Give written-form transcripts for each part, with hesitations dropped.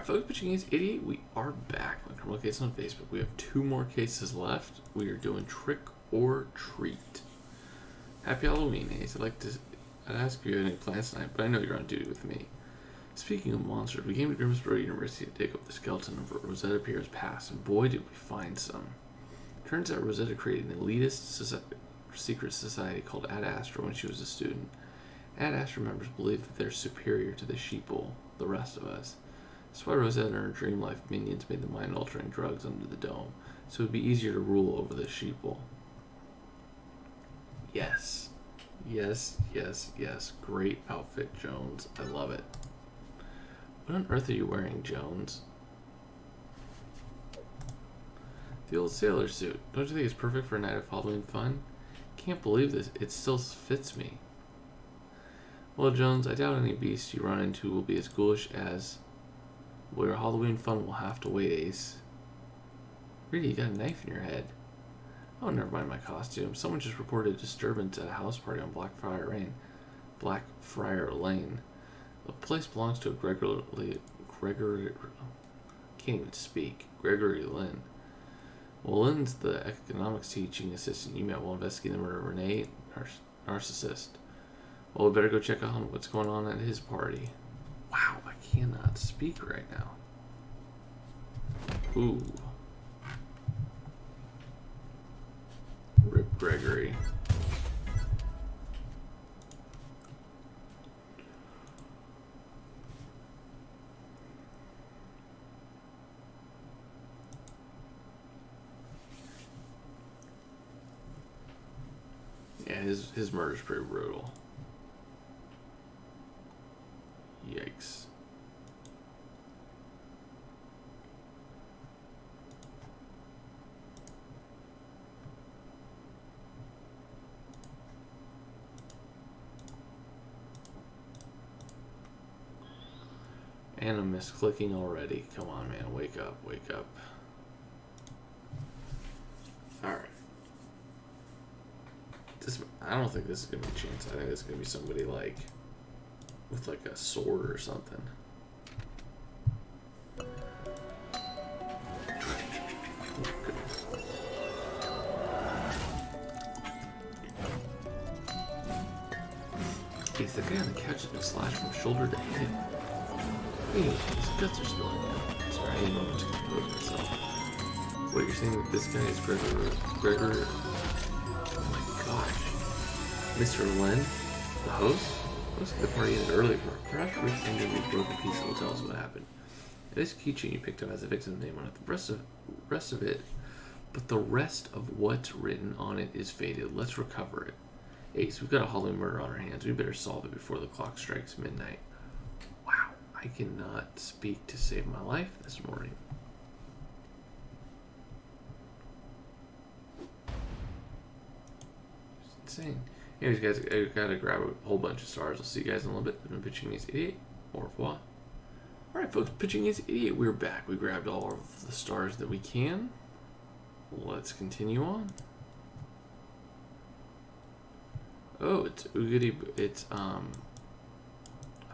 folks, Pitching Against 88, we are back on Criminal Case on Facebook. We have 2 more cases left. We are doing Trick or Treat. Happy Halloween, Ace. I'd ask if you had any plans tonight, but I know you're on duty with me. Speaking of monsters, we came to Grimsboro University to dig up the skeleton of Rosetta Pierre's past, and boy did we find some. Turns out Rosetta created an elitist secret society called Ad Astra when she was a student. Ad Astra members believe that they're superior to the sheeple, the rest of us. That's why Rosetta and her dream life minions made the mind-altering drugs under the dome, so it would be easier to rule over the sheeple. Yes. Yes, yes, yes. Great outfit, Jones. I love it. What on earth are you wearing, Jones? The old sailor suit. Don't you think it's perfect for a night of Halloween fun? Can't believe this. It still fits me. Well, Jones, I doubt any beast you run into will be as ghoulish as... Well, your Halloween fun will have to wait, Ace. Really, you got a knife in your head. Oh, never mind my costume. Someone just reported a disturbance at a house party on Blackfriar Lane. The place belongs to a Gregory Lynn. Well, Lynn's the economics teaching assistant you met while investigating the murder of Renee, narcissist. Well, we better go check on what's going on at his party. Wow, I cannot speak right now. Ooh. Rip Gregory. Yeah, his murder's pretty brutal. Yikes. And I missed clicking already. Come on, man. Wake up. Wake up. Alright. I don't think this is going to be a chance. I think this is going to be somebody like... with like a sword or something. He's the guy on the couch has been slashed from shoulder to hip. Hey, his guts are spilling out. Sorry, I didn't know what to compose myself. What, you're saying that this guy is Gregor? Oh my gosh. Mr. Len? The host? Looks like the party ended early. Perhaps Rick ended with broken piece will tell us what happened. This keychain you picked up has the victim's name on it. The rest of it, but the rest of what's written on it is faded. Let's recover it. Ace, we've got a Halloween murder on our hands. We better solve it before the clock strikes midnight. Wow, I cannot speak to save my life this morning. It's insane. Anyways, guys, I gotta grab a whole bunch of stars. I'll see you guys in a little bit. I've been Pitching Against 88. Au revoir. Alright, folks, Pitching Against 88. We're back. We grabbed all of the stars that we can. Let's continue on. Oh, it's Oogity. It's, I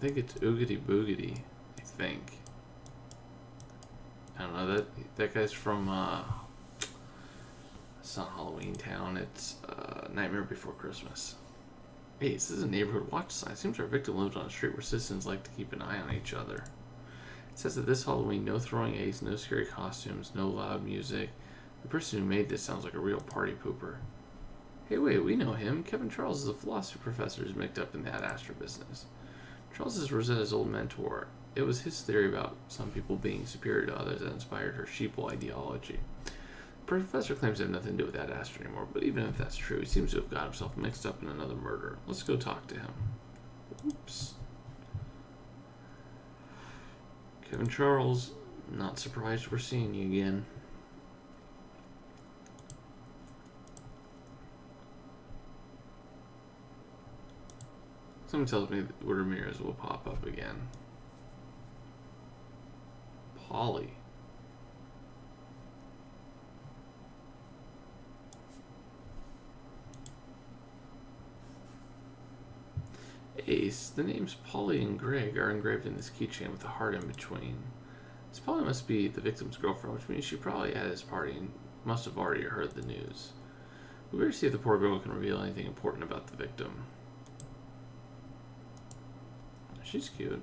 think it's Oogity Boogity. I think. I don't know. That guy's from, it's not Halloween Town, it's Nightmare Before Christmas. Hey, this is a neighborhood watch sign. It seems our victim lived on a street where citizens like to keep an eye on each other. It says that this Halloween, no throwing eggs, no scary costumes, no loud music. The person who made this sounds like a real party pooper. Hey, wait, we know him. Kevin Charles is a philosophy professor who's mixed up in that Astra business. Charles is Rosetta's old mentor. It was his theory about some people being superior to others that inspired her sheeple ideology. Professor claims to have nothing to do with that Astra anymore, but even if that's true, he seems to have got himself mixed up in another murder. Let's go talk to him. Oops. Kevin Charles, not surprised we're seeing you again. Someone tells me that Ramirez will pop up again. Polly. Ace, the names Polly and Greg are engraved in this keychain with a heart in between. This probably must be the victim's girlfriend, which means she probably at his party and must have already heard the news. We better see if the poor girl can reveal anything important about the victim. She's cute.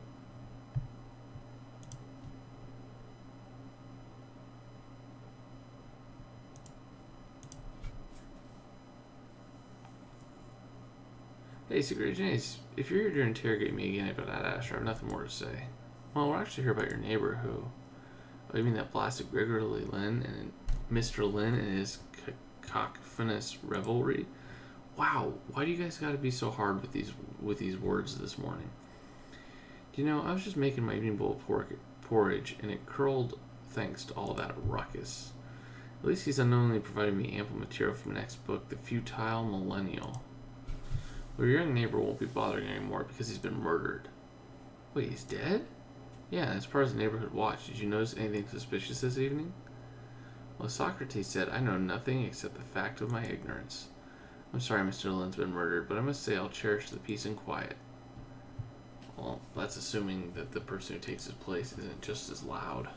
Hey, Secret James, if you're here to interrogate me again about that Asher, I have nothing more to say. Well, we're actually here about your neighbor who... Oh, you mean that blasted Gregory Lynn and Mr. Lynn and his cacophonous revelry? Wow, why do you guys gotta be so hard with these words this morning? You know, I was just making my evening bowl of porridge, and it curled thanks to all that ruckus. At least he's unknowingly provided me ample material for my next book, The Futile Millennial. Well, your young neighbor won't be bothering anymore because he's been murdered. Wait, he's dead? Yeah, as far as the neighborhood watch, did you notice anything suspicious this evening? Well, Socrates said, I know nothing except the fact of my ignorance. I'm sorry Mr. Lynn's been murdered, but I must say I'll cherish the peace and quiet. Well, that's assuming that the person who takes his place isn't just as loud.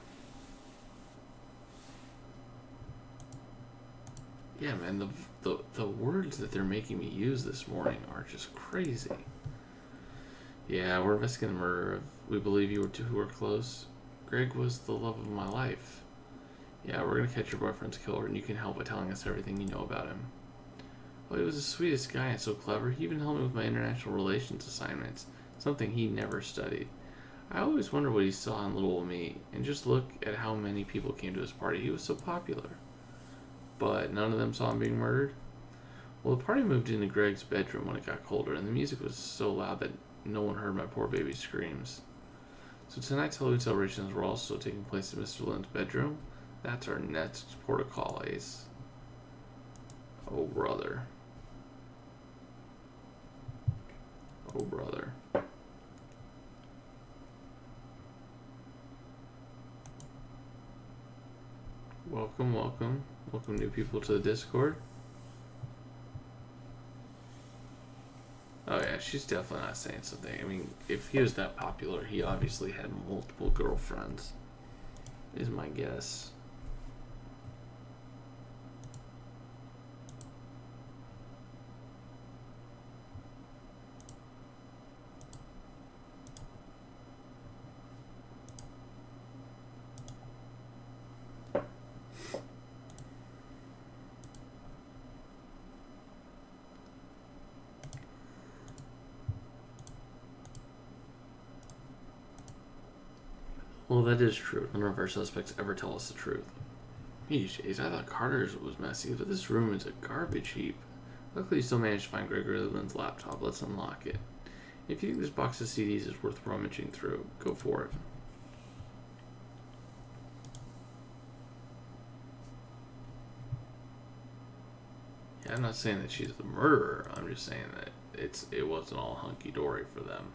Yeah, man, the words that they're making me use this morning are just crazy. Yeah, we're investigating the murder of, we believe you two who were close. Greg was the love of my life. Yeah, we're gonna catch your boyfriend's killer, and you can help by telling us everything you know about him. Well, he was the sweetest guy and so clever. He even helped me with my international relations assignments, something he never studied. I always wonder what he saw in little me, and just look at how many people came to his party. He was so popular. But none of them saw him being murdered? Well, the party moved into Greg's bedroom when it got colder, and the music was so loud that no one heard my poor baby's screams. So tonight's Halloween celebrations were also taking place in Mr. Lynn's bedroom. That's our next port of call, Ace. Oh, brother. Oh, brother. Welcome, welcome. Welcome new people to the Discord. Oh yeah, she's definitely not saying something. I mean, if he was that popular, he obviously had multiple girlfriends, is my guess. Well, that is true. None of our suspects ever tell us the truth. Jeez, I thought Carter's was messy, but this room is a garbage heap. Luckily, you still managed to find Gregory Lynn's laptop. Let's unlock it. If you think this box of CDs is worth rummaging through, go for it. Yeah, I'm not saying that she's the murderer. I'm just saying that it wasn't all hunky-dory for them.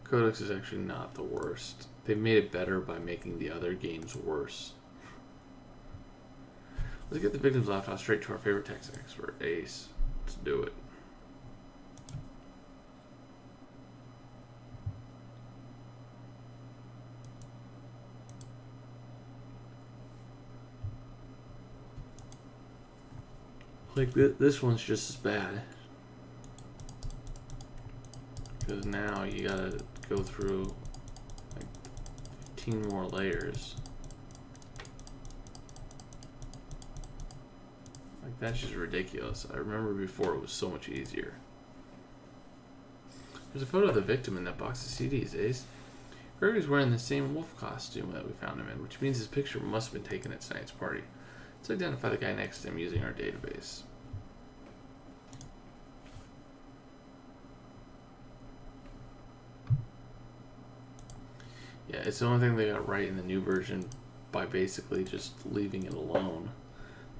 Codex is actually not the worst. They made it better by making the other games worse. Let's get the victim's laptop straight to our favorite tech expert, Ace. Let's do it. Like, this one's just as bad. Because now you gotta go through like 15 more layers. Like, that's just ridiculous. I remember before it was so much easier. There's a photo of the victim in that box of CDs, Ace. Gregory's wearing the same wolf costume that we found him in, which means his picture must have been taken at tonight's party. Let's identify the guy next to him using our database. Yeah, it's the only thing they got right in the new version by basically just leaving it alone.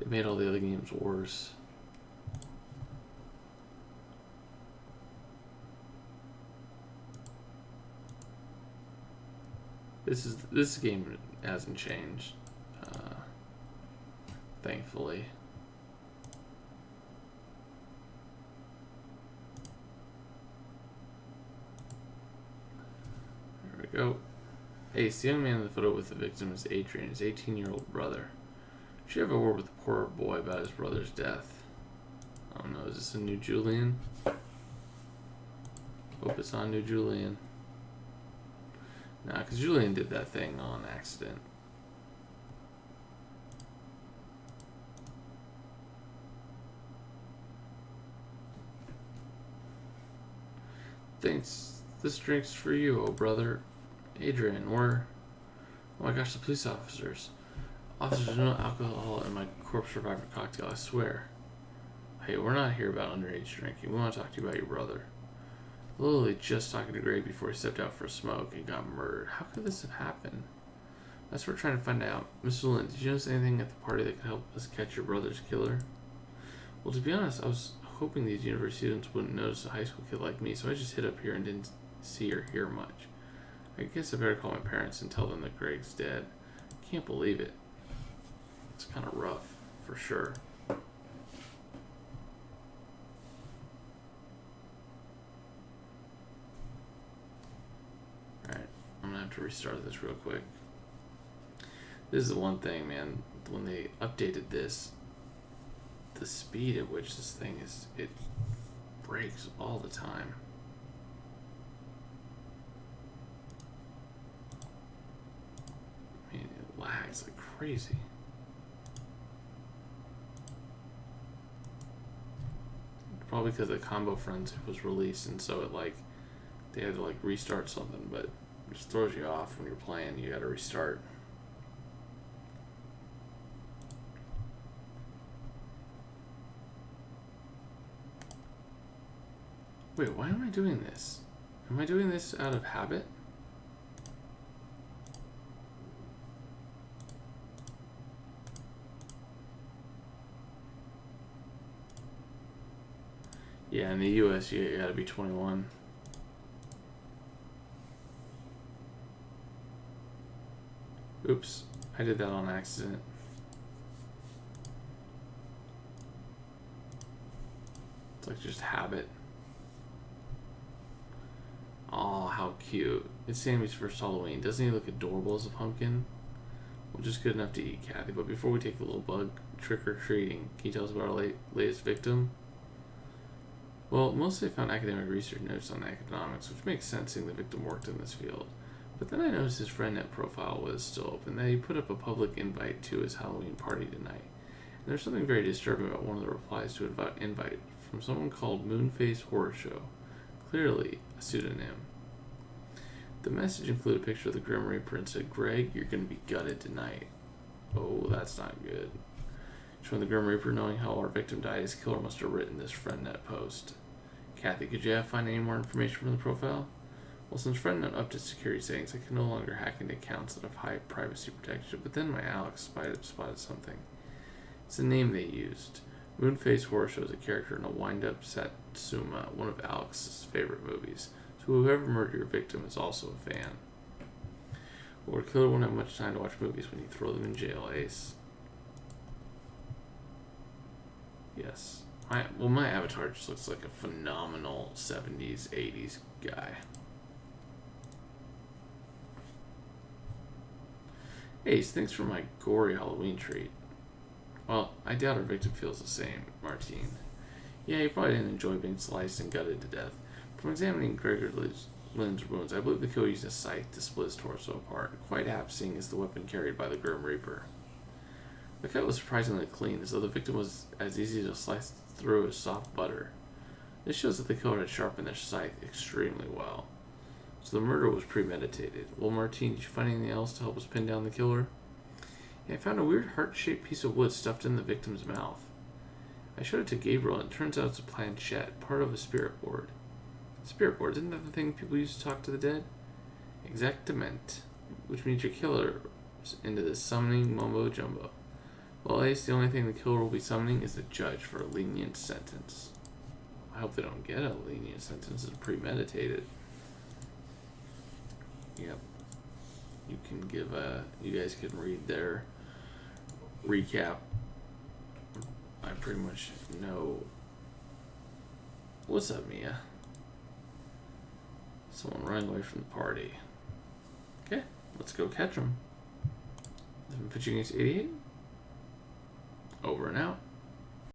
It made all the other games worse. This game hasn't changed, thankfully. There we go. Ace, the young man in the photo with the victim is Adrian, his 18-year-old brother. Should have a word with the poor boy about his brother's death. I don't know, is this a new Julian? Hope it's on new Julian. Nah, because Julian did that thing on accident. Thanks. This drink's for you, oh brother. Adrian, we're... Oh my gosh, the police officers. Officers, there's no alcohol in my corpse reviver cocktail, I swear. Hey, we're not here about underage drinking. We want to talk to you about your brother. Literally just talking to Greg before he stepped out for a smoke and got murdered. How could this have happened? That's what we're trying to find out. Mr. Lynn, did you notice anything at the party that could help us catch your brother's killer? Well, to be honest, I was hoping these university students wouldn't notice a high school kid like me, so I just hid up here and didn't see or hear much. I guess I better call my parents and tell them that Greg's dead. I can't believe it. It's kind of rough, for sure. Alright, I'm gonna have to restart this real quick. This is the one thing, man, when they updated this, the speed at which this thing is, it breaks all the time. I mean, it lags like crazy. Probably because the Combo Friends was released, and so it like they had to like restart something, but it just throws you off when you're playing. You got to restart. Wait, why am I doing this? Am I doing this out of habit? Yeah, in the US, you gotta be 21. Oops, I did that on accident. It's like just habit. Oh, how cute. It's Sammy's first Halloween. Doesn't he look adorable as a pumpkin? Well, just good enough to eat, Kathy. But before we take the little bug trick-or-treating, can you tell us about our latest victim? Well, mostly I found academic research notes on economics, which makes sense seeing the victim worked in this field. But then I noticed his FriendNet profile was still open, that he put up a public invite to his Halloween party tonight. And there's something very disturbing about one of the replies to an invite from someone called Moonface Horror Show. Clearly a pseudonym. The message included a picture of the Grim Reaper and said, "Greg, you're going to be gutted tonight." Oh, that's not good. Showing the Grim Reaper knowing how our victim died, his killer must have written this FriendNet post. Kathy, could you find any more information from the profile? Well, since FriendNet upped its security settings, I can no longer hack into accounts that have high privacy protection, but then my Alex spotted something. It's the name they used. Moonface Horror Show is a character in a wind-up Satsuma, one of Alex's favorite movies, so whoever murdered your victim is also a fan. Well, our killer won't have much time to watch movies when you throw them in jail, Ace. Yes. My avatar just looks like a phenomenal 70s, 80s guy. Ace, thanks for my gory Halloween treat. Well, I doubt our victim feels the same, Martine. Yeah, he probably didn't enjoy being sliced and gutted to death. From examining Gregor Lynn's wounds, I believe the killer used a scythe to split his torso apart, quite apt seeing as the weapon carried by the Grim Reaper. The cut was surprisingly clean, as though the victim was as easy to slice through as soft butter. This shows that the killer had sharpened their scythe extremely well. So the murder was premeditated. Well, Martine, did you find anything else to help us pin down the killer? Yeah, I found a weird heart-shaped piece of wood stuffed in the victim's mouth. I showed it to Gabriel, and it turns out it's a planchette, part of a spirit board. Spirit board, isn't that the thing people use to talk to the dead? Exactament. Which means your killer into this summoning mumbo jumbo. Well, Ace, the only thing the killer will be summoning is the judge for a lenient sentence. I hope they don't get a lenient sentence. It's premeditated. Yep. You can give you guys can read their recap. I pretty much know. What's up, Mia? Someone running away from the party. Okay, let's go catch them. Pitching against 88. Over and out.